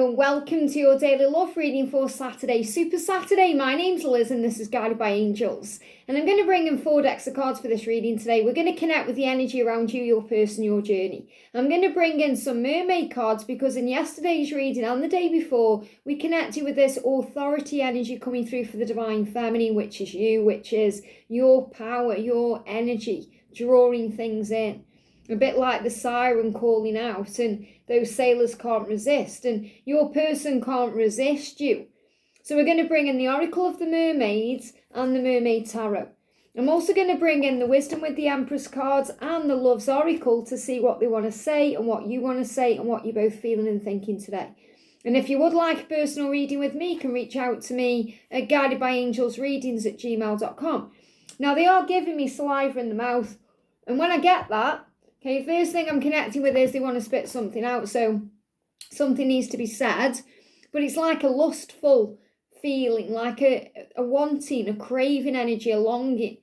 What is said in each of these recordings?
Hello and welcome to your daily love reading for Saturday, Super Saturday. My name's Liz and this is Guided by Angels. And I'm going to bring in 4 decks of cards for this reading today. We're going to connect with the energy around you, your person, your journey. I'm going to bring in some mermaid cards because in yesterday's reading and the day before, we connected with this authority energy coming through for the divine feminine, which is you, which is your power, your energy, drawing things in. A bit like the siren calling out, and those sailors can't resist, and your person can't resist you. So we're going to bring in the Oracle of the Mermaids and the Mermaid Tarot. I'm also going to bring in the Wisdom with the Empress cards and the Love's Oracle to see what they want to say and what you want to say and what you're both feeling and thinking today. And if you would like a personal reading with me, you can reach out to me at guidedbyangelsreadings@gmail.com. Now, they are giving me saliva in the mouth, and when I get that, okay, first thing I'm connecting with is they want to spit something out, so something needs to be said, but it's like a lustful feeling, like a wanting, a craving energy, a longing.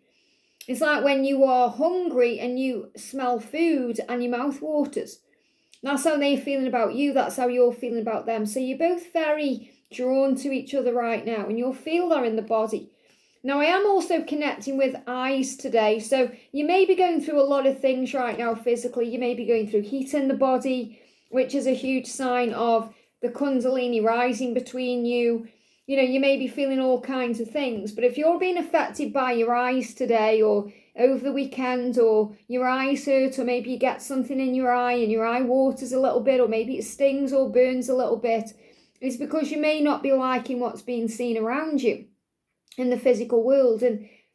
It's like when you are hungry and you smell food and your mouth waters. That's how they're feeling about you, that's how you're feeling about them. So you're both very drawn to each other right now, and you'll feel that in the body. Now, I am also connecting with eyes today, so you may be going through a lot of things right now physically. You may be going through heat in the body, which is a huge sign of the Kundalini rising between you. You know, you may be feeling all kinds of things, but if you're being affected by your eyes today or over the weekend, or your eyes hurt, or maybe you get something in your eye and your eye waters a little bit, or maybe it stings or burns a little bit, it's because you may not be liking what's being seen around you in the physical world,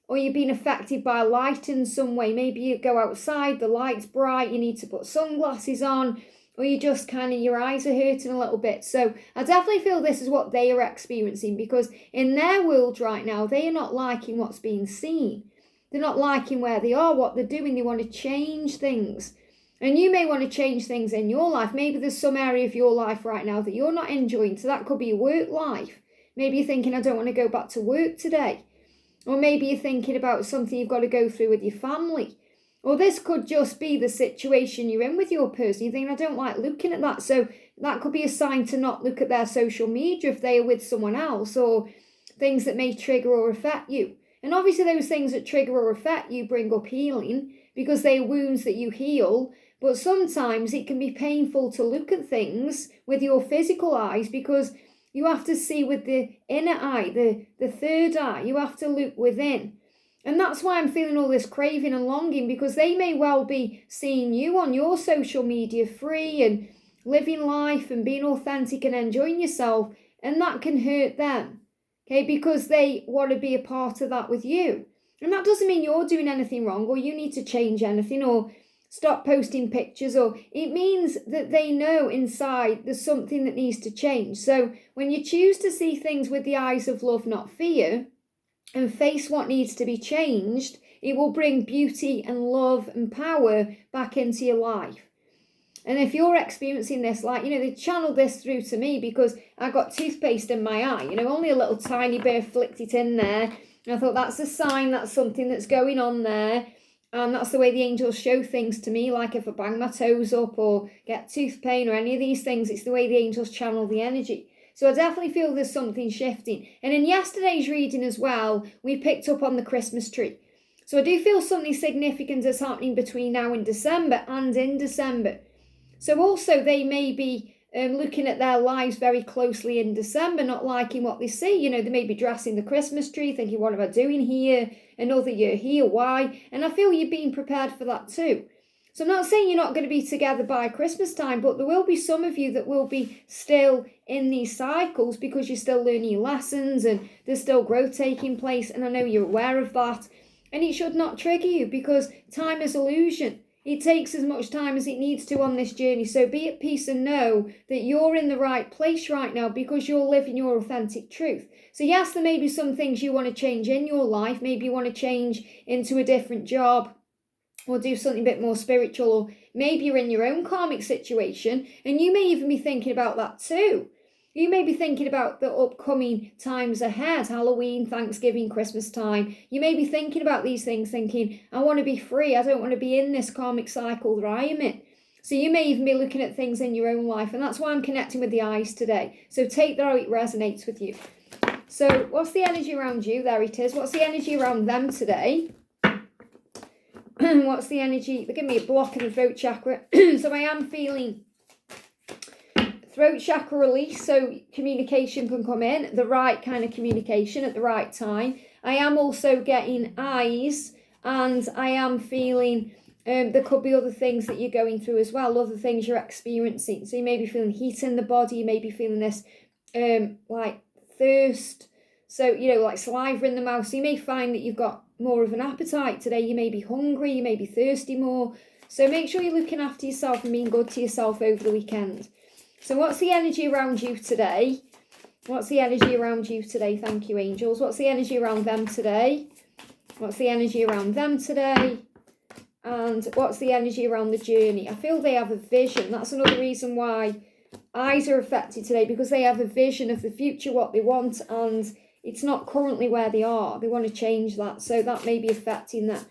or you're being affected by light in some way. Maybe you go outside, the light's bright, you need to put sunglasses on, or you just kind of, your eyes are hurting a little bit. So I definitely feel this is what they are experiencing, because in their world right now, they are not liking what's being seen. They're not liking where they are, what they're doing. They want to change things. And you may want to change things in your life. Maybe there's some area of your life right now that you're not enjoying. So that could be your work life. Maybe you're thinking, I don't want to go back to work today. Or maybe you're thinking about something you've got to go through with your family. Or this could just be the situation you're in with your person. You think, I don't like looking at that. So that could be a sign to not look at their social media if they are with someone else, or things that may trigger or affect you. And obviously those things that trigger or affect you bring up healing, because they are wounds that you heal. But sometimes it can be painful to look at things with your physical eyes, because you have to see with the inner eye, the third eye. You have to look within. And that's why I'm feeling all this craving and longing, because they may well be seeing you on your social media free and living life and being authentic and enjoying yourself. And that can hurt them, okay, because they want to be a part of that with you. And that doesn't mean you're doing anything wrong, or you need to change anything, or stop posting pictures, or it means that they know inside there's something that needs to change. So when you choose to see things with the eyes of love, not fear, and face what needs to be changed, it will bring beauty and love and power back into your life. And if you're experiencing this, like, they channeled this through to me because I got toothpaste in my eye, only a little tiny bit, flicked it in there. And I thought, that's a sign, that's something that's going on there. And that's the way the angels show things to me, like if I bang my toes up or get tooth pain or any of these things, it's the way the angels channel the energy. So I definitely feel there's something shifting. And in yesterday's reading as well, we picked up on the Christmas tree. So I do feel something significant is happening between now and December, and in December. So also they may be looking at their lives very closely in December, not liking what they see. They may be dressing the Christmas tree, thinking, what am I doing here? Another year here, why? And I feel you're being prepared for that too. So I'm not saying you're not going to be together by Christmas time, but there will be some of you that will be still in these cycles, because you're still learning your lessons and there's still growth taking place. And I know you're aware of that. And it should not trigger you, because time is illusion. It takes as much time as it needs to on this journey. So be at peace and know that you're in the right place right now, because you're living your authentic truth. So yes, there may be some things you want to change in your life. Maybe you want to change into a different job, or do something a bit more spiritual, or maybe you're in your own karmic situation, and you may even be thinking about that too. You may be thinking about the upcoming times ahead, Halloween, Thanksgiving, Christmas time. You may be thinking about these things, thinking, I want to be free. I don't want to be in this karmic cycle that I am in. So you may even be looking at things in your own life, and that's why I'm connecting with the eyes today. So take that how it resonates with you. So what's the energy around you? There it is. What's the energy around them today? What's the energy? They give me a block in the throat chakra. So I am feeling throat chakra release, so communication can come in, the right kind of communication at the right time. I am also getting eyes, and I am feeling there could be other things that you're going through as well, other things you're experiencing. So you may be feeling heat in the body, you may be feeling this like thirst, so like saliva in the mouth. So you may find that you've got more of an appetite today. You may be hungry, you may be thirsty more. So make sure you're looking after yourself and being good to yourself over the weekend. So what's the energy around you today? What's the energy around you today? Thank you, angels. What's the energy around them today? What's the energy around them today? And what's the energy around the journey? I feel they have a vision. That's another reason why eyes are affected today, because they have a vision of the future, what they want, and it's not currently where they are. They want to change that, so that may be affecting that.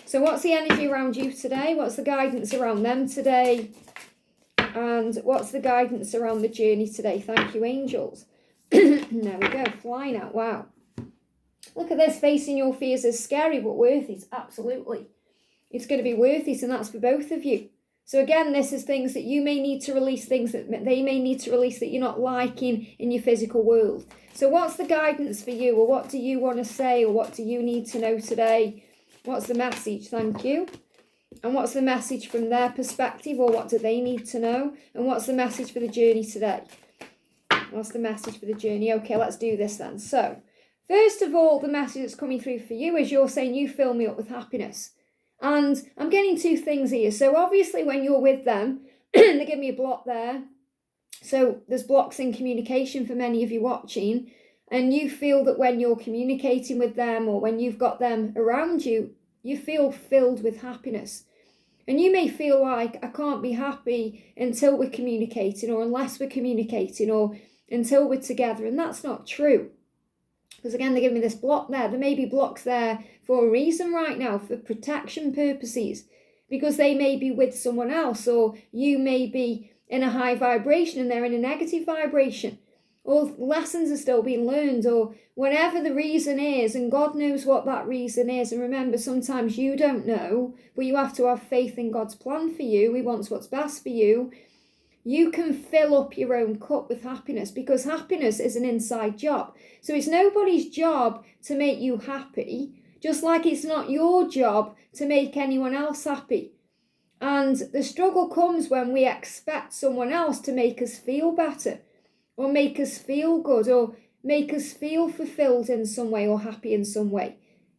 So what's the energy around you today? What's the guidance around them today? And what's the guidance around the journey today? Thank you, angels. There we go, flying out. Wow. Look at this. Facing your fears is scary, but worth it. Absolutely. It's going to be worth it, and that's for both of you. So again, this is things that you may need to release, things that they may need to release that you're not liking in your physical world. So what's the guidance for you, or what do you want to say, or what do you need to know today? What's the message? Thank you. And what's the message from their perspective, or what do they need to know? And what's the message for the journey today? What's the message for the journey? Okay, let's do this then. So, first of all, the message that's coming through for you is you're saying you fill me up with happiness. And I'm getting two things here. So obviously when you're with them, they give me a block there. So there's blocks in communication for many of you watching. And you feel that when you're communicating with them, or when you've got them around you, you feel filled with happiness. And you may feel like, I can't be happy until we're communicating, or unless we're communicating, or until we're together. And that's not true. Because again, they give me this block there. There may be blocks there for a reason right now, for protection purposes. Because they may be with someone else, or you may be in a high vibration and they're in a negative vibration. Or lessons are still being learned, or whatever the reason is, and God knows what that reason is. And remember, sometimes you don't know, but you have to have faith in God's plan for you. He wants what's best for you. You can fill up your own cup with happiness, because happiness is an inside job. So it's nobody's job to make you happy, just like it's not your job to make anyone else happy. And the struggle comes when we expect someone else to make us feel better, or make us feel good, or make us feel fulfilled in some way, or happy in some way.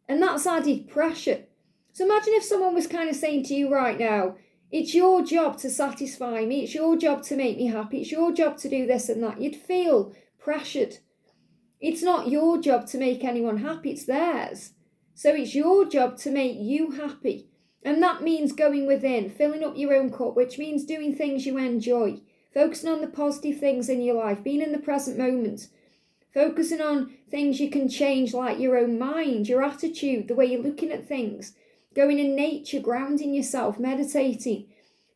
And that's added pressure. So imagine if someone was kind of saying to you right now, it's your job to satisfy me, it's your job to make me happy, it's your job to do this and that. You'd feel pressured. It's not your job to make anyone happy, it's theirs. So it's your job to make you happy. And that means going within, filling up your own cup, which means doing things you enjoy, focusing on the positive things in your life, being in the present moment, focusing on things you can change, like your own mind, your attitude, the way you're looking at things, going in nature, grounding yourself, meditating,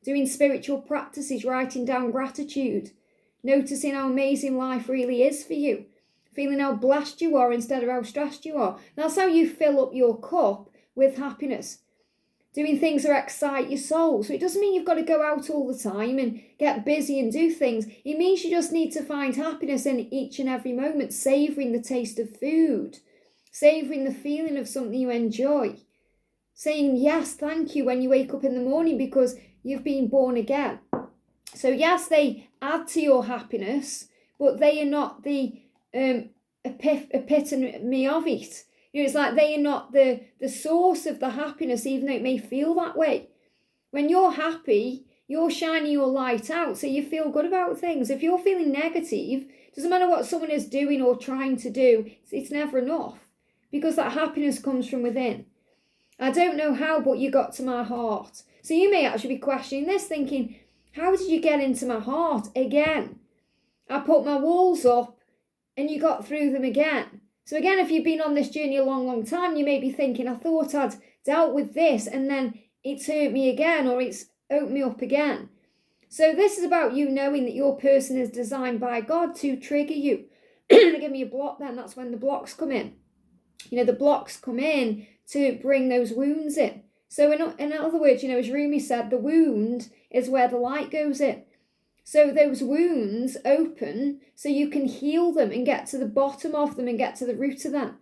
doing spiritual practices, writing down gratitude, noticing how amazing life really is for you, feeling how blessed you are instead of how stressed you are. That's how you fill up your cup with happiness. Doing things that excite your soul. So it doesn't mean you've got to go out all the time and get busy and do things. It means you just need to find happiness in each and every moment, savouring the taste of food, savouring the feeling of something you enjoy, saying yes, thank you when you wake up in the morning because you've been born again. So yes, they add to your happiness, but they are not the epitome of it. It's like they are not the source of the happiness, even though it may feel that way. When you're happy, you're shining your light out, so you feel good about things. If you're feeling negative, doesn't matter what someone is doing or trying to do, it's never enough, because that happiness comes from within. I don't know how, but you got to my heart. So you may actually be questioning this, thinking, how did you get into my heart again? I put my walls up and you got through them again. So again, if you've been on this journey a long, long time, you may be thinking, I thought I'd dealt with this and then it's hurt me again, or it's open me up again. So this is about you knowing that your person is designed by God to trigger you. Give me a block then, that's when the blocks come in. The blocks come in to bring those wounds in. So in other words, as Rumi said, the wound is where the light goes in. So those wounds open so you can heal them and get to the bottom of them and get to the root of them.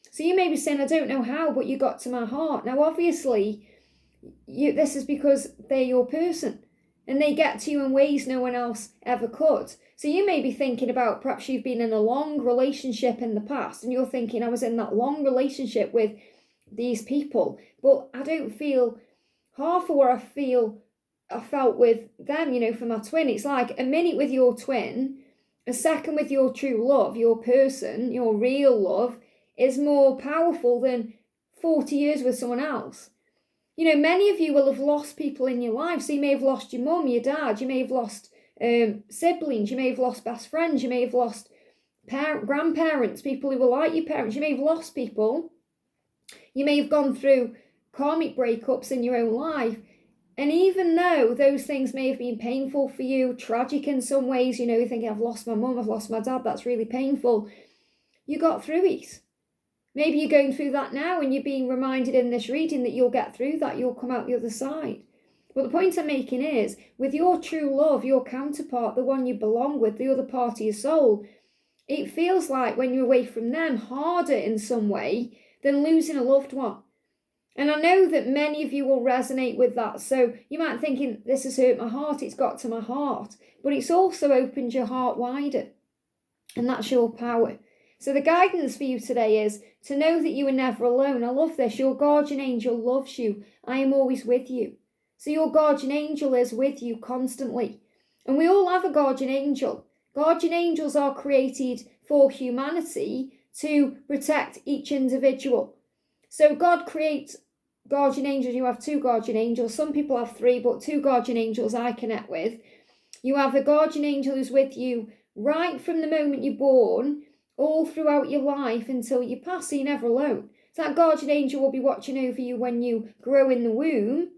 So you may be saying, I don't know how, but you got to my heart. Now, obviously, this is because they're your person and they get to you in ways no one else ever could. So you may be thinking about perhaps you've been in a long relationship in the past and you're thinking, I was in that long relationship with these people, but I don't feel half of what I felt with them, for my twin. It's like a minute with your twin, a second with your true love, your person, your real love, is more powerful than 40 years with someone else. Many of you will have lost people in your life. So you may have lost your mum, your dad, you may have lost siblings, you may have lost best friends, you may have lost grandparents, people who were like your parents, you may have lost people. You may have gone through karmic breakups in your own life. And even though those things may have been painful for you, tragic in some ways, you're thinking, I've lost my mum, I've lost my dad, that's really painful. You got through it. Maybe you're going through that now and you're being reminded in this reading that you'll get through that, you'll come out the other side. But the point I'm making is, with your true love, your counterpart, the one you belong with, the other part of your soul, it feels like when you're away from them, harder in some way than losing a loved one. And I know that many of you will resonate with that. So you might be thinking, this has hurt my heart, it's got to my heart. But it's also opened your heart wider. And that's your power. So the guidance for you today is to know that you are never alone. I love this. Your guardian angel loves you. I am always with you. So your guardian angel is with you constantly. And we all have a guardian angel. Guardian angels are created for humanity to protect each individual. So God creates guardian angels. You have 2 guardian angels. Some people have 3, but 2 guardian angels I connect with. You have a guardian angel who's with you right from the moment you're born, all throughout your life until you pass, so you're never alone. So that guardian angel will be watching over you when you grow in the womb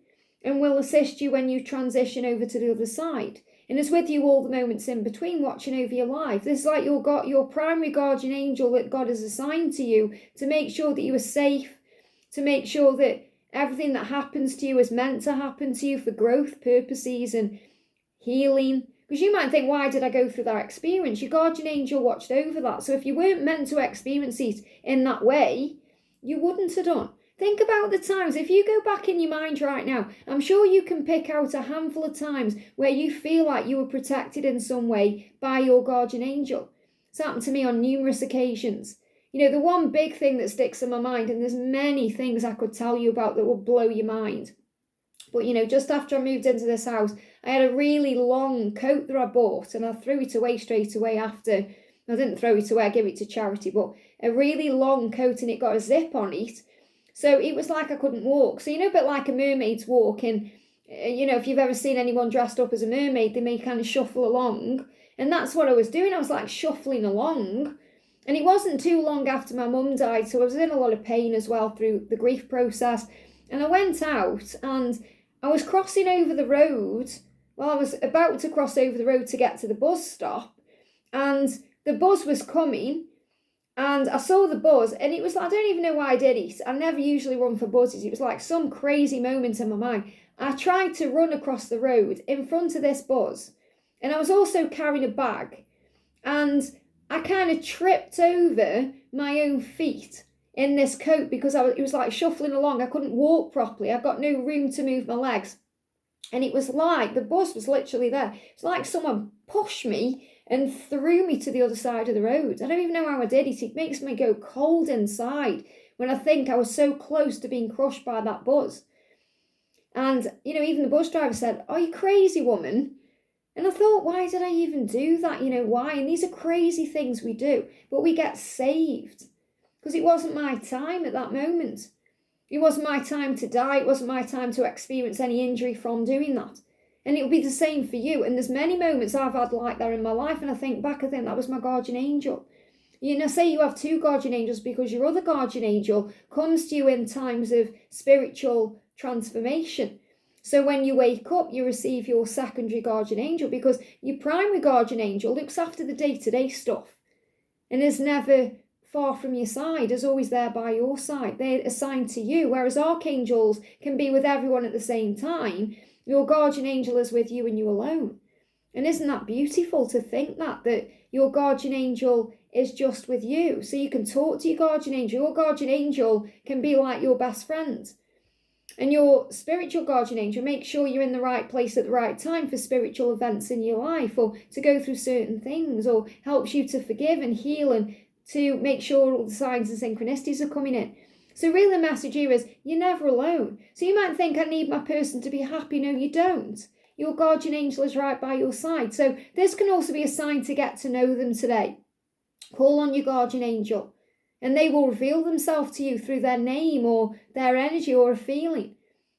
and will assist you when you transition over to the other side. And is with you all the moments in between, watching over your life. This is like your primary guardian angel that God has assigned to you to make sure that you are safe, to make sure that everything that happens to you is meant to happen to you for growth purposes and healing. Because you might think, why did I go through that experience? Your guardian angel watched over that. So if you weren't meant to experience it in that way, you wouldn't have done. Think about the times. If you go back in your mind right now, I'm sure you can pick out a handful of times where you feel like you were protected in some way by your guardian angel. It's happened to me on numerous occasions. The one big thing that sticks in my mind, and there's many things I could tell you about that will blow your mind. But, just after I moved into this house, I had a really long coat that I bought and I threw it away straight away after. I didn't throw it away, I gave it to charity, but a really long coat and it got a zip on it. So it was like I couldn't walk. So, a bit like a mermaid's walk. And, if you've ever seen anyone dressed up as a mermaid, they may kind of shuffle along. And that's what I was doing. I was like shuffling along. And it wasn't too long after my mum died. So I was in a lot of pain as well through the grief process. And I went out and I was crossing over the road. Well, I was about to cross over the road to get to the bus stop. And the bus was coming. And I saw the buzz, and it was like, I don't even know why I did it. I never usually run for buzzes. It was like some crazy moment in my mind. I tried to run across the road in front of this buzz, and I was also carrying a bag, and I kind of tripped over my own feet in this coat because it was like shuffling along. I couldn't walk properly. I got no room to move my legs, and it was like the bus was literally there. It's like someone pushed me and threw me to the other side of the road. I don't even know how I did it. It makes me go cold inside when I think I was so close to being crushed by that bus. And, even the bus driver said, "Are you crazy, woman?" And I thought, why did I even do that? Why? And these are crazy things we do. But we get saved because it wasn't my time at that moment. It wasn't my time to die. It wasn't my time to experience any injury from doing that. And it'll be the same for you. And there's many moments I've had like that in my life. And I think back, I think that was my guardian angel. Say you have 2 guardian angels because your other guardian angel comes to you in times of spiritual transformation. So when you wake up, you receive your secondary guardian angel, because your primary guardian angel looks after the day-to-day stuff and is never far from your side, is always there by your side. They're assigned to you, whereas archangels can be with everyone at the same time. Your guardian angel is with you and you alone. And isn't that beautiful to think that your guardian angel is just with you? So you can talk to your guardian angel. Your guardian angel can be like your best friend. And your spiritual guardian angel makes sure you're in the right place at the right time for spiritual events in your life, or to go through certain things, or helps you to forgive and heal, and to make sure all the signs and synchronicities are coming in. So really the message here is you're never alone. So you might think, I need my person to be happy. No, you don't. Your guardian angel is right by your side. So this can also be a sign to get to know them today. Call on your guardian angel, and they will reveal themselves to you through their name or their energy or a feeling,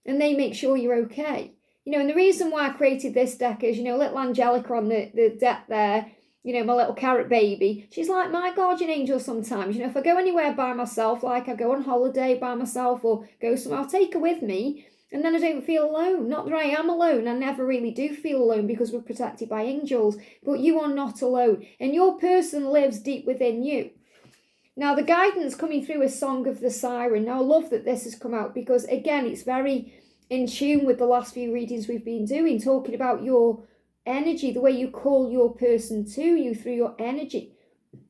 and they make sure you're okay. And the reason why I created this deck is, little Angelica on the deck there, my little carrot baby, she's like my guardian angel sometimes. If I go anywhere by myself, like I go on holiday by myself or go somewhere, I'll take her with me, and then I don't feel alone. Not that I am alone, I never really do feel alone because we're protected by angels, but you are not alone, and your person lives deep within you. Now, the guidance coming through is Song of the Siren. Now, I love that this has come out because, again, it's very in tune with the last few readings we've been doing, talking about your energy, the way you call your person to you through your energy.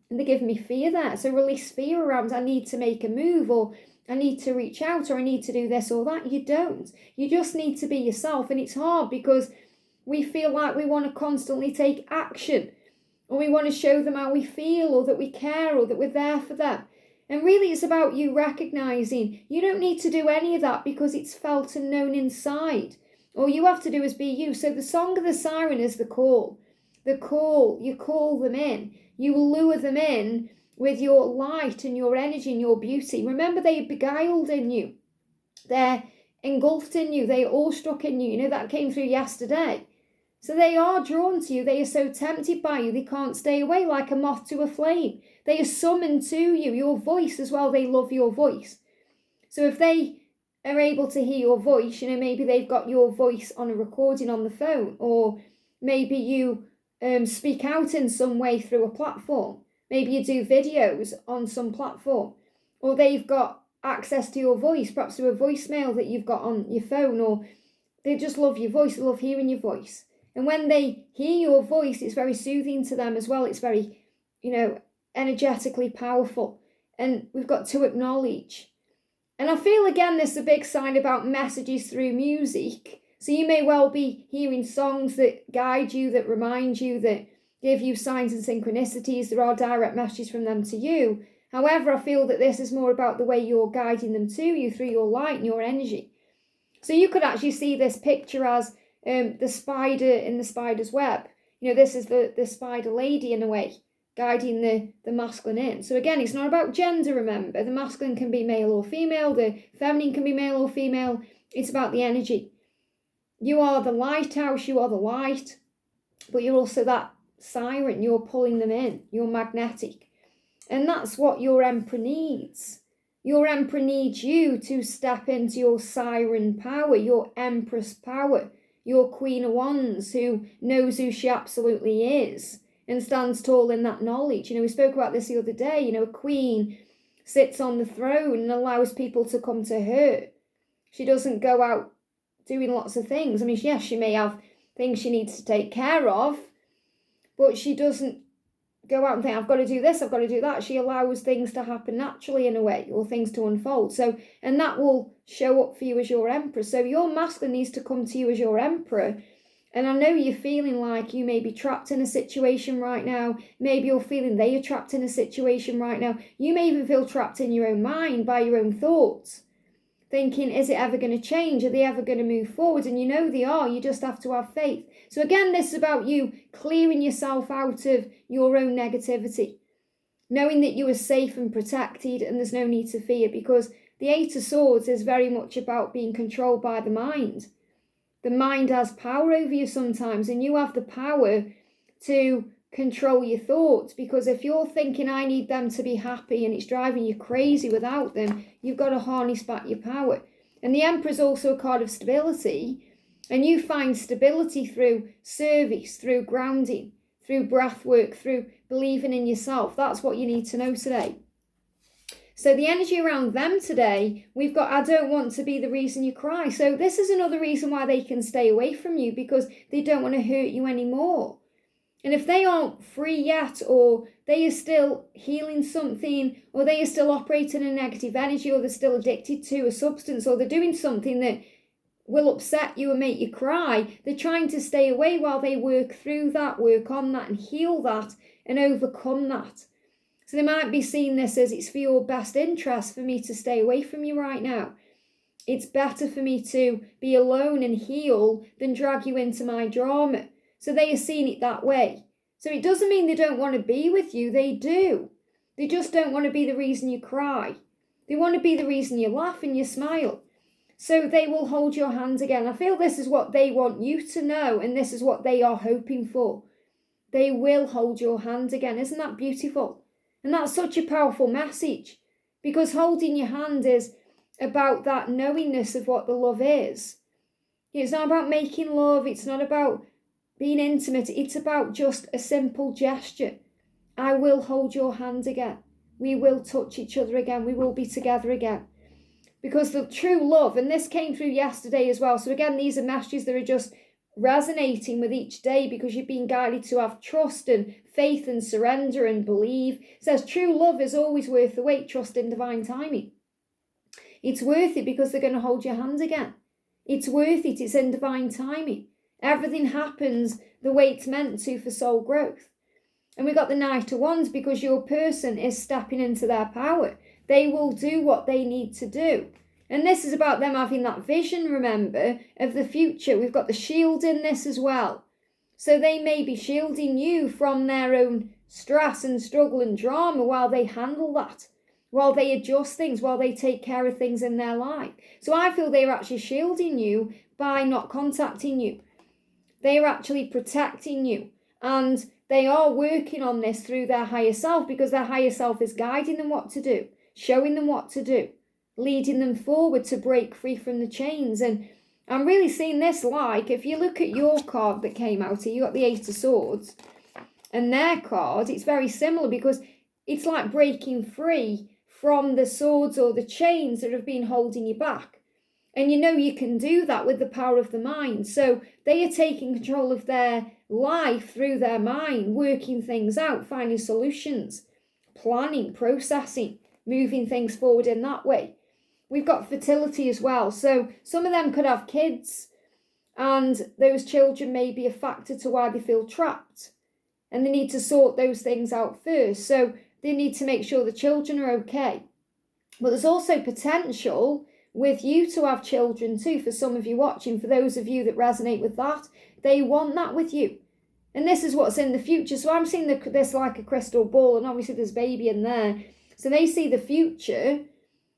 And they're giving me fear there. So release fear around, I need to make a move, or I need to reach out, or I need to do this or that. You don't. You just need to be yourself. And it's hard because we feel like we want to constantly take action, or we want to show them how we feel, or that we care, or that we're there for them. And really it's about you recognizing you don't need to do any of that because it's felt and known inside. All you have to do is be you. So the Song of the Siren is the call. The call, you call them in. You lure them in with your light and your energy and your beauty. Remember, they are beguiled in you. They're engulfed in you. They are awestruck in you. That came through yesterday. So they are drawn to you. They are so tempted by you. They can't stay away, like a moth to a flame. They are summoned to you. Your voice as well. They love your voice. So if they are able to hear your voice, maybe they've got your voice on a recording on the phone, or maybe you speak out in some way through a platform. Maybe you do videos on some platform, or they've got access to your voice, perhaps through a voicemail that you've got on your phone, or they just love your voice. They love hearing your voice. And when they hear your voice, it's very soothing to them as well. It's very, energetically powerful. And we've got to acknowledge. And I feel, again, there's a big sign about messages through music. So you may well be hearing songs that guide you, that remind you, that give you signs and synchronicities. There are direct messages from them to you. However, I feel that this is more about the way you're guiding them to you through your light and your energy. So you could actually see this picture as the spider in the spider's web. This is the spider lady in a way, guiding the masculine in. So again, it's not about gender, remember. The masculine can be male or female. The feminine can be male or female. It's about the energy. You are the lighthouse. You are the light. But you're also that siren. You're pulling them in. You're magnetic. And that's what your emperor needs. Your emperor needs you to step into your siren power, your empress power. Your Queen of Wands, who knows who she absolutely is and stands tall in that knowledge. We spoke about this the other day. A queen sits on the throne and allows people to come to her. She doesn't go out doing lots of things. Yes, she may have things she needs to take care of, but she doesn't go out and think, I've got to do this, I've got to do that. She allows things to happen naturally in a way, or things to unfold. So, and that will show up for you as your emperor. So your masculine needs to come to you as your emperor. And I know you're feeling like you may be trapped in a situation right now. Maybe you're feeling they are trapped in a situation right now. You may even feel trapped in your own mind by your own thoughts, thinking, is it ever going to change? Are they ever going to move forward? And they are. You just have to have faith. So again, this is about you clearing yourself out of your own negativity, knowing that you are safe and protected and there's no need to fear, because the Eight of Swords is very much about being controlled by the mind. The mind has power over you sometimes, and you have the power to control your thoughts, because if you're thinking, I need them to be happy, and it's driving you crazy without them, you've got to harness back your power. And the Emperor is also a card of stability, And you find stability through service, through grounding, through breath work, through believing in yourself. That's what you need to know today. So the energy around them today, we've got, I don't want to be the reason you cry. So this is another reason why they can stay away from you, because they don't want to hurt you anymore. And if they aren't free yet, or they are still healing something, or they are still operating in negative energy, or they're still addicted to a substance, or they're doing something that will upset you and make you cry, they're trying to stay away while they work through that, work on that, and heal that, and overcome that. So they might be seeing this as, it's for your best interest for me to stay away from you right now. It's better for me to be alone and heal than drag you into my drama. So they are seeing it that way. So it doesn't mean they don't want to be with you. They do. They just don't want to be the reason you cry. They want to be the reason you laugh and you smile. So they will hold your hand again. I feel this is what they want you to know, and this is what they are hoping for. They will hold your hand again. Isn't that beautiful? And that's such a powerful message, because holding your hand is about that knowingness of what the love is. It's not about making love. It's not about being intimate. It's about just a simple gesture. I will hold your hand again. We will touch each other again. We will be together again. Because the true love, and this came through yesterday as well. So again, these are messages that are just resonating with each day, because you've been guided to have trust and faith and surrender and believe. It says true love is always worth the wait. Trust in divine timing. It's worth it because they're going to hold your hand again. It's worth it. It's in divine timing. Everything happens the way it's meant to for soul growth. And we got the Knight of Wands, because your person is stepping into their power. They will do what they need to do. And this is about them having that vision, remember, of the future. We've got the shield in this as well. So they may be shielding you from their own stress and struggle and drama while they handle that, while they adjust things, while they take care of things in their life. So I feel they're actually shielding you by not contacting you. They are actually protecting you. And they are working on this through their higher self, because their higher self is guiding them what to do, showing them what to do, leading them forward to break free from the chains. And I'm really seeing this, like, if you look at your card that came out here, you got the Eight of Swords, and their card, it's very similar, because it's like breaking free from the swords or the chains that have been holding you back. And you know you can do that with the power of the mind. So they are taking control of their life through their mind, working things out, finding solutions, planning, processing, moving things forward in that way. We've got fertility as well. So some of them could have kids, and those children may be a factor to why they feel trapped. And they need to sort those things out first. So they need to make sure the children are okay. But there's also potential with you to have children too, for some of you watching. For those of you that resonate with that, they want that with you. And this is what's in the future. So I'm seeing this like a crystal ball, and obviously there's baby in there. So they see the future,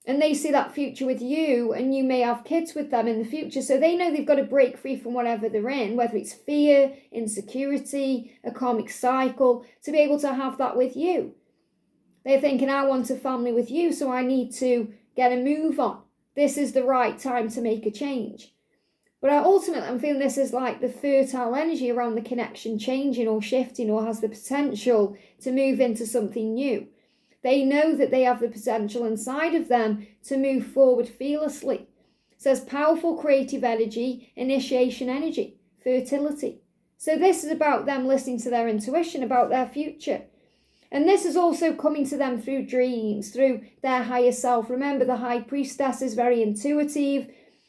and they see that future with you, and you may have kids with them in the future. So they know they've got to break free from whatever they're in, whether it's fear, insecurity, a karmic cycle, to be able to have that with you. They're thinking, I want a family with you, so I need to get a move on. This is the right time to make a change. But ultimately, I'm feeling this is like the fertile energy around the connection changing or shifting, or has the potential to move into something new. They know that they have the potential inside of them to move forward fearlessly. It says powerful creative energy, initiation energy, fertility. So this is about them listening to their intuition about their future. And this is also coming to them through dreams, through their higher self. Remember, the High Priestess is very intuitive.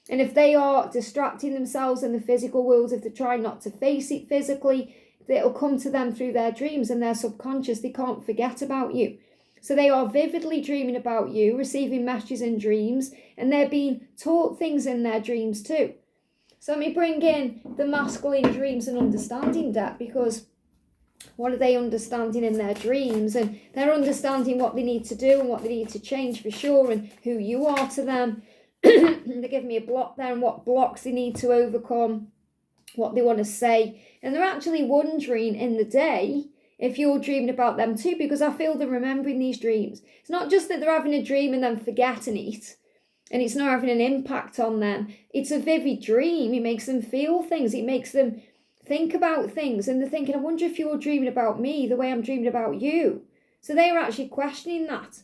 And if they are distracting themselves in the physical world, if they're trying not to face it physically, it'll come to them through their dreams and their subconscious. They can't forget about you. So they are vividly dreaming about you, receiving messages in dreams, and they're being taught things in their dreams too. So let me bring in the masculine dreams and understanding deck, because what are they understanding in their dreams? And they're understanding what they need to do and what they need to change for sure, and who you are to them. They give me a block there, and what blocks they need to overcome, what they want to say. And they're actually wondering in the day if you're dreaming about them too, because I feel they're remembering these dreams. It's not just that they're having a dream and then forgetting it. and it's not having an impact on them. It's a vivid dream. It makes them feel things. It makes them think about things, and they're thinking, I wonder if you're dreaming about me the way I'm dreaming about you. So they are actually questioning that.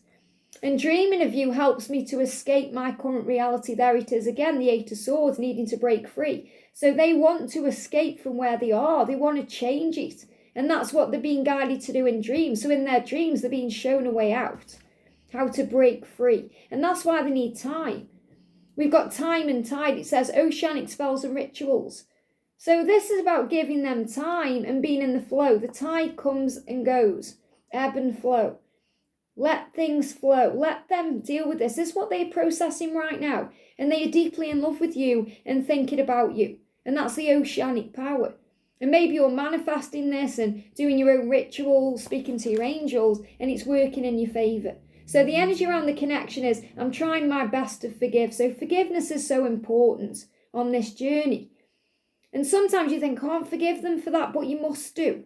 And dreaming of you helps me to escape my current reality. There it is again, the Eight of Swords, needing to break free. So they want to escape from where they are. They want to change it. And that's what they're being guided to do in dreams. So in their dreams, they're being shown a way out, how to break free. And that's why they need time. We've got time and tide. It says oceanic spells and rituals. So this is about giving them time and being in the flow. The tide comes and goes, ebb and flow. Let things flow. Let them deal with this. This is what they're processing right now. And they are deeply in love with you and thinking about you. And that's the oceanic power. And maybe you're manifesting this and doing your own rituals, speaking to your angels, and it's working in your favour. So the energy around the connection is, I'm trying my best to forgive. So forgiveness is so important on this journey. And sometimes you think, I can't forgive them for that, but you must do.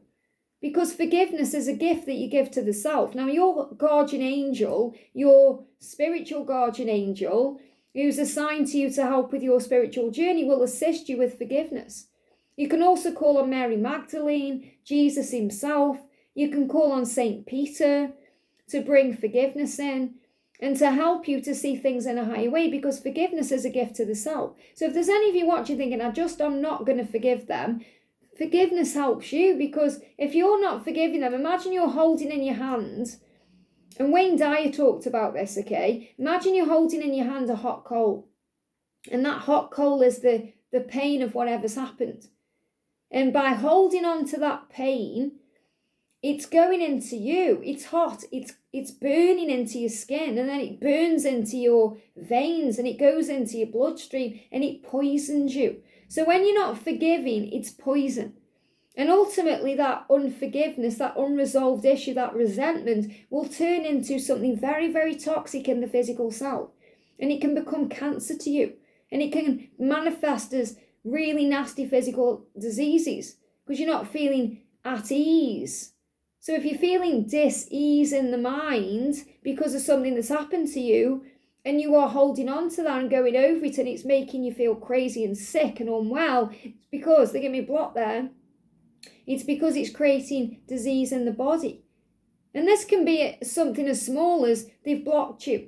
Because forgiveness is a gift that you give to the self. Now, your guardian angel, your spiritual guardian angel, who's assigned to you to help with your spiritual journey, will assist you with forgiveness. You can also call on Mary Magdalene, Jesus himself. You can call on St. Peter to bring forgiveness in and to help you to see things in a higher way, because forgiveness is a gift to the self. So if there's any of you watching thinking, I'm not going to forgive them, forgiveness helps you, because if you're not forgiving them, imagine you're holding in your hand, and Wayne Dyer talked about this, okay? Imagine you're holding in your hand a hot coal, and that hot coal is the pain of whatever's happened. And by holding on to that pain, it's going into you. It's hot. It's burning into your skin, and then it burns into your veins, and it goes into your bloodstream, and it poisons you. So when you're not forgiving, it's poison. And ultimately that unforgiveness, that unresolved issue, that resentment will turn into something very, very toxic in the physical self. And it can become cancer to you. And it can manifest as really nasty physical diseases because you're not feeling at ease. So if you're feeling dis-ease in the mind because of something that's happened to you, and you are holding on to that and going over it, and it's making you feel crazy and sick and unwell, it's because, they give me a block there, it's because it's creating disease in the body. And this can be something as small as they've blocked you,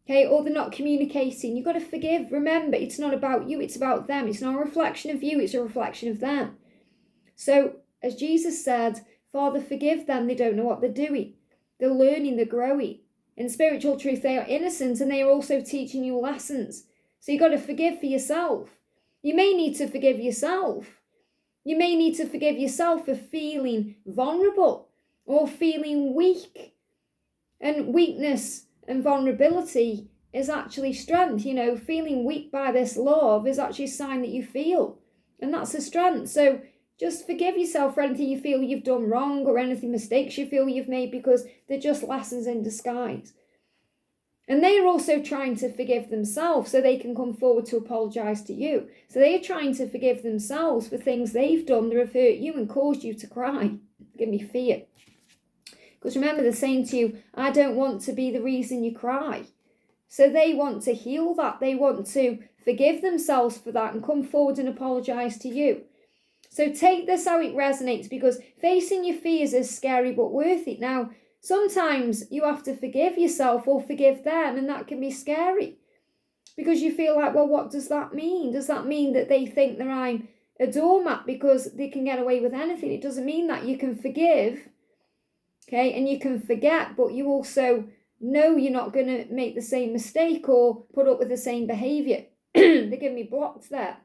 okay, or they're not communicating. You've got to forgive. Remember, it's not about you, it's about them. It's not a reflection of you, it's a reflection of them. So, as Jesus said, Father, forgive them, they don't know what they're doing. They're learning, they're growing. In spiritual truth, they are innocent, and they are also teaching you lessons. So you've got to forgive for yourself. You may need to forgive yourself. You may need to forgive yourself for feeling vulnerable or feeling weak. And weakness and vulnerability is actually strength. Feeling weak by this love is actually a sign that you feel. And that's a strength. So just forgive yourself for anything you feel you've done wrong or anything mistakes you feel you've made, because they're just lessons in disguise. And they are also trying to forgive themselves so they can come forward to apologise to you. So they are trying to forgive themselves for things they've done that have hurt you and caused you to cry. Give me fear. Because remember, they're saying to you, I don't want to be the reason you cry. So they want to heal that. They want to forgive themselves for that and come forward and apologise to you. So take this how it resonates, because facing your fears is scary but worth it. Now, sometimes you have to forgive yourself or forgive them, and that can be scary because you feel like, well, what does that mean? Does that mean that they think that I'm a doormat because they can get away with anything? It doesn't mean that. You can forgive, okay, and you can forget, but you also know you're not going to make the same mistake or put up with the same behaviour. They give me blocked there.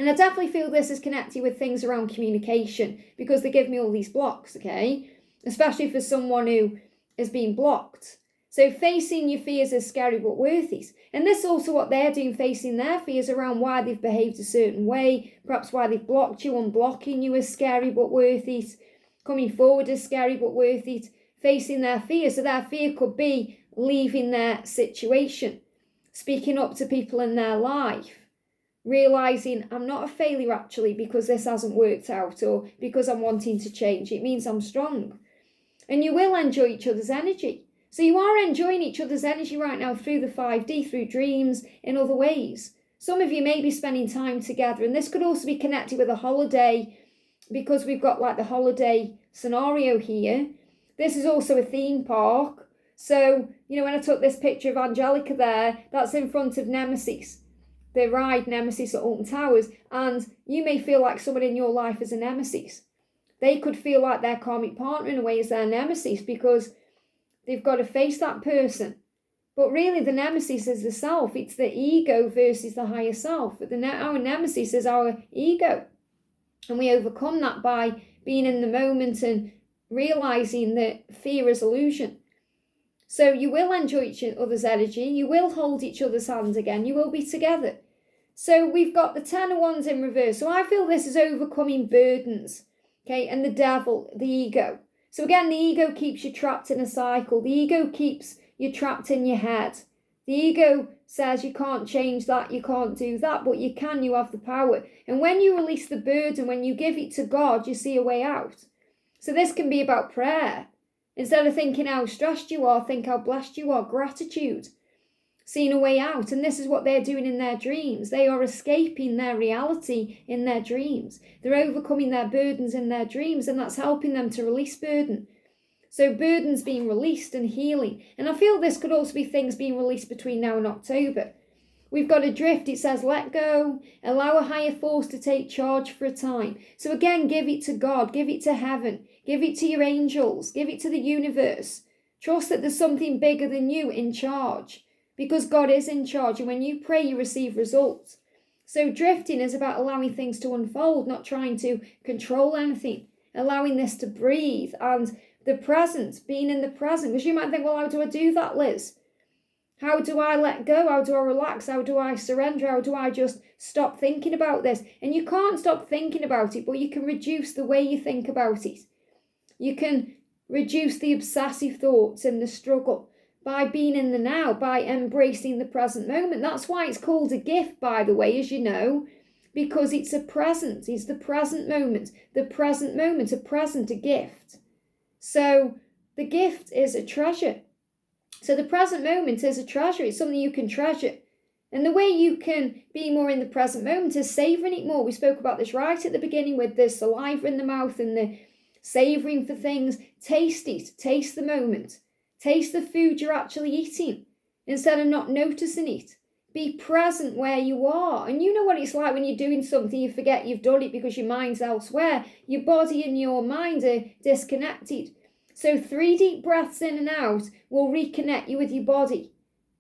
And I definitely feel this is connected with things around communication, because they give me all these blocks, okay? Especially for someone who is being blocked. So facing your fears is scary but worth it. And this is also what they're doing, facing their fears around why they've behaved a certain way, perhaps why they've blocked you. Unblocking you is scary but worth it. Coming forward is scary but worth it. Facing their fear. So their fear could be leaving their situation, speaking up to people in their life, realising I'm not a failure actually because this hasn't worked out, or because I'm wanting to change. It means I'm strong. And you will enjoy each other's energy. So you are enjoying each other's energy right now through the 5D, through dreams, in other ways. Some of you may be spending time together, and this could also be connected with a holiday, because we've got like the holiday scenario here. This is also a theme park. So, you know, when I took this picture of Angelica there, that's in front of Nemesis. They ride Nemesis at Alton Towers, and you may feel like someone in your life is a Nemesis. They could feel like their karmic partner in a way is their Nemesis, because they've got to face that person. But really the Nemesis is the self. It's the ego versus the higher self. But our Nemesis is our ego. And we overcome that by being in the moment and realizing that fear is illusion. So you will enjoy each other's energy. You will hold each other's hand again. You will be together. So we've got the 10 of Wands in reverse. So I feel this is overcoming burdens. Okay, and the devil, the ego. So again, the ego keeps you trapped in a cycle. The ego keeps you trapped in your head. The ego says you can't change that, you can't do that, but you can, you have the power. And when you release the burden, when you give it to God, you see a way out. So this can be about prayer. Instead of thinking how stressed you are, think how blessed you are, gratitude. Seeing a way out. And this is what they're doing in their dreams. They are escaping their reality in their dreams. They're overcoming their burdens in their dreams, and that's helping them to release burden. So burdens being released and healing. And I feel this could also be things being released between now and October. We've got a drift. It says, let go, allow a higher force to take charge for a time. So again, give it to God, give it to heaven, give it to your angels, give it to the universe. Trust that there's something bigger than you in charge, because God is in charge. And when you pray, you receive results. So drifting is about allowing things to unfold, not trying to control anything, allowing this to breathe, and the present, being in the present. Because you might think, well, how do I do that, Liz? How do I let go? How do I relax? How do I surrender? How do I just stop thinking about this? And you can't stop thinking about it, but you can reduce the way you think about it. You can reduce the obsessive thoughts and the struggle by being in the now, by embracing the present moment. That's why it's called a gift, by the way, as you know, because it's a present. It's the present moment. The present moment, a present, a gift. So the gift is a treasure. So the present moment is a treasure. It's something you can treasure. And the way you can be more in the present moment is savouring it more. We spoke about this right at the beginning with the saliva in the mouth and the savouring for things. Taste it. Taste the moment. Taste the food you're actually eating instead of not noticing it. Be present where you are. And you know what it's like when you're doing something, you forget you've done it because your mind's elsewhere. Your body and your mind are disconnected. So 3 deep breaths in and out will reconnect you with your body.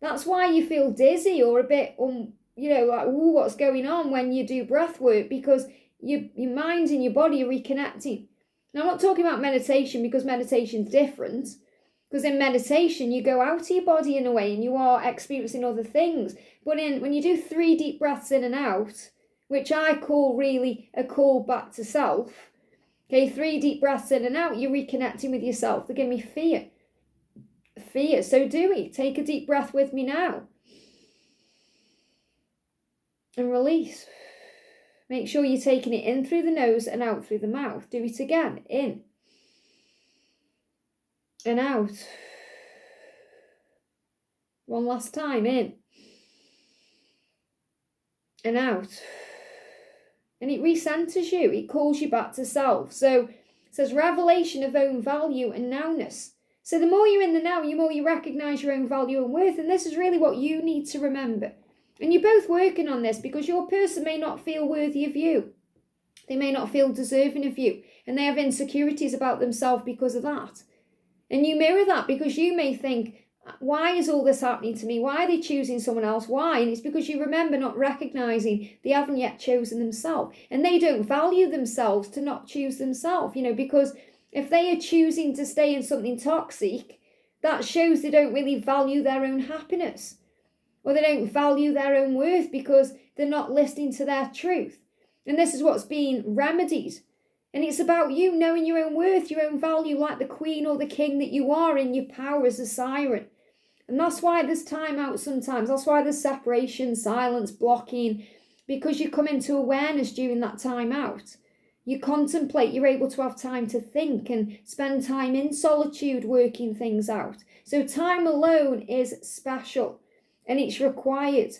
That's why you feel dizzy or a bit, like, ooh, what's going on when you do breath work, because your mind and your body are reconnecting. Now, I'm not talking about meditation, because meditation's different. Because in meditation, you go out of your body in a way and you are experiencing other things. But when you do 3 deep breaths in and out, which I call really a call back to self, okay, 3 deep breaths in and out, you're reconnecting with yourself. They give me fear. Fear. So do it. Take a deep breath with me now. And release. Make sure you're taking it in through the nose and out through the mouth. Do it again. In. And out. One last time. In. And out. And it recenters you. It calls you back to self. So it says revelation of own value and nowness. So the more you're in the now, the more you recognise your own value and worth. And this is really what you need to remember. And you're both working on this, because your person may not feel worthy of you. They may not feel deserving of you. And they have insecurities about themselves because of that. And you mirror that, because you may think, why is all this happening to me? Why are they choosing someone else? Why? And it's because you remember not recognising they haven't yet chosen themselves. And they don't value themselves to not choose themselves, because if they are choosing to stay in something toxic, that shows they don't really value their own happiness. Or they don't value their own worth because they're not listening to their truth. And this is what's being remedied. And it's about you knowing your own worth, your own value, like the queen or the king that you are in your power as a siren. And that's why there's time out sometimes. That's why there's separation, silence, blocking, because you come into awareness during that time out. You contemplate, you're able to have time to think and spend time in solitude working things out. So time alone is special and it's required.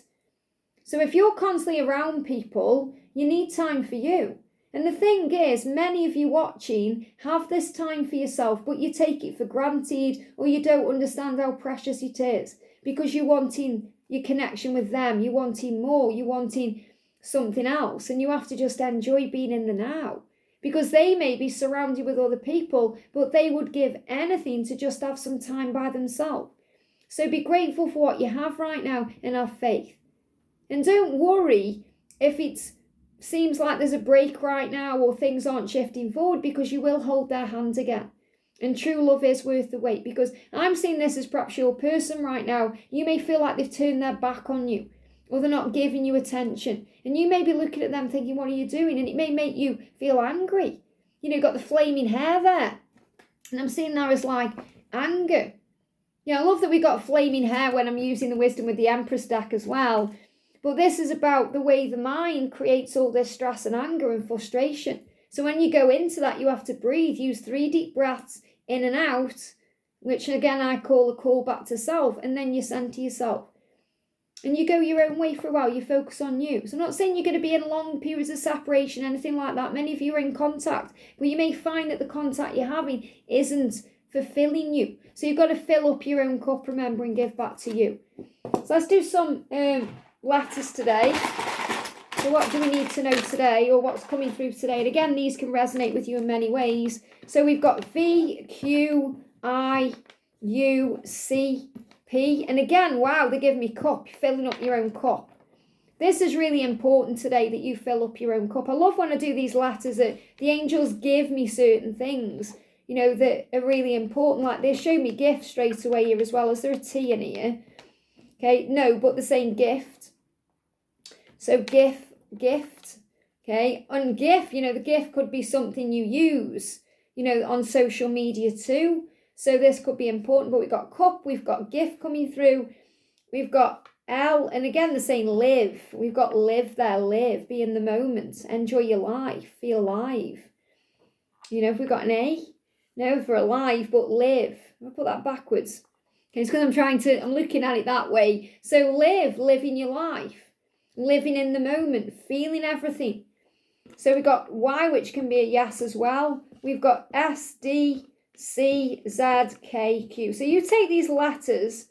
So if you're constantly around people, you need time for you. And the thing is, many of you watching have this time for yourself, but you take it for granted, or you don't understand how precious it is because you're wanting your connection with them, you're wanting more, you're wanting something else, and you have to just enjoy being in the now, because they may be surrounded with other people, but they would give anything to just have some time by themselves. So be grateful for what you have right now and have faith. And don't worry if it seems like there's a break right now or things aren't shifting forward, because you will hold their hand again. And true love is worth the wait, because I'm seeing this as perhaps your person right now. You may feel like they've turned their back on you, or they're not giving you attention. And you may be looking at them thinking, what are you doing? And it may make you feel angry. You know, you've got the flaming hair there. And I'm seeing that as like anger. Yeah, I love that we got flaming hair when I'm using the wisdom with the Empress deck as well. But this is about the way the mind creates all this stress and anger and frustration. So when you go into that, you have to breathe. Use 3 deep breaths in and out, which again I call a call back to self. And then you center yourself. And you go your own way for a while. You focus on you. So I'm not saying you're going to be in long periods of separation, anything like that. Many of you are in contact. But you may find that the contact you're having isn't fulfilling you. So you've got to fill up your own cup, remember, and give back to you. So let's do some letters today. So what do we need to know today, or what's coming through today? And again, these can resonate with you in many ways. So we've got V, Q, I, U, C, P. And again, wow, they give me cup, filling up your own cup. This is really important today, that you fill up your own cup. I love when I do these letters that the angels give me certain things, you know, that are really important. Like they show me gifts straight away here as well. Is there a T in here? Okay, no, but they're saying gift. So gift. Okay, and gift, you know, the gift could be something you use, you know, on social media too. So this could be important, but we've got cup, we've got gift coming through, we've got L, and again, they're saying live. We've got live there, live, be in the moment, enjoy your life, feel alive. You know, if we've got an A, no, for alive, but live. I'll put that backwards. Okay, it's because I'm looking at it that way. So living your life, living in the moment, feeling everything. So we've got Y, which can be a yes as well. We've got S, D, C, Z, K, Q. So you take these letters,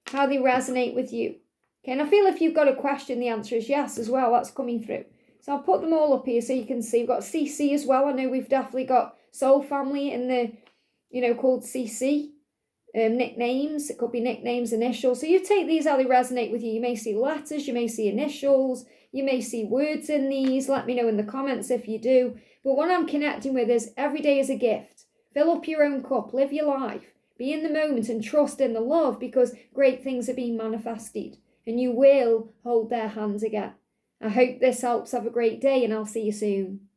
how they resonate with you. Okay, and I feel if you've got a question, the answer is yes as well. That's coming through. So I'll put them all up here so you can see. We've got CC as well. I know we've definitely got Soul Family in the, you know, called CC. Nicknames, it could be nicknames, initials. So you take these how they resonate with you. You may see letters, you may see initials, you may see words in these. Let me know in the comments if you do. But what I'm connecting with is every day is a gift. Fill up your own cup, live your life, be in the moment and trust in the love, because great things are being manifested and you will hold their hands again. I hope this helps. Have a great day and I'll see you soon.